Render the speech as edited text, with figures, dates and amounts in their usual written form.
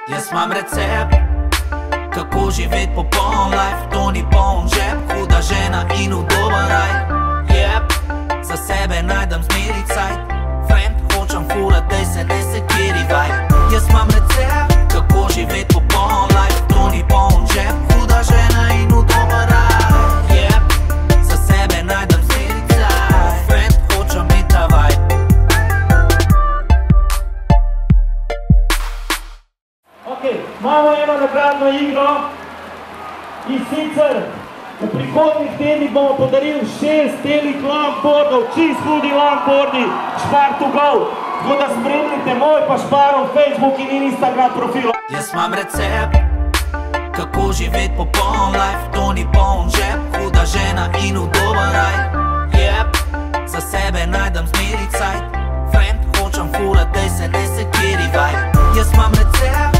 Jaz imam recept, kako živeti popoln life. To ni poln žep, huda žena in udoben raj. Za sebe najdem zmeri cajt, friend hočem furat, dej se ne sekiri vaj. Jaz imam recept, kako živeti popoln life. To ni poln žep, huda žena in udoben raj. Za sebe najdem zmeri cajt, friend hočem imeti ta vaj. Imamo eno nagradno igro in sicer v prihodnjih tednih bomo podarili 6 telih longboardov, čist hudi longboardi, Špar to go. Tako da spremljite moj pa Šparov Facebook in Instagram profil. Jaz imam recept, kako živeti popoln life. To ni poln žep, huda žena in udoben raj. Za sebe najdem zmeri cajt, friend hočem furat, dej se ne sekiri vaj. Jaz imam recept,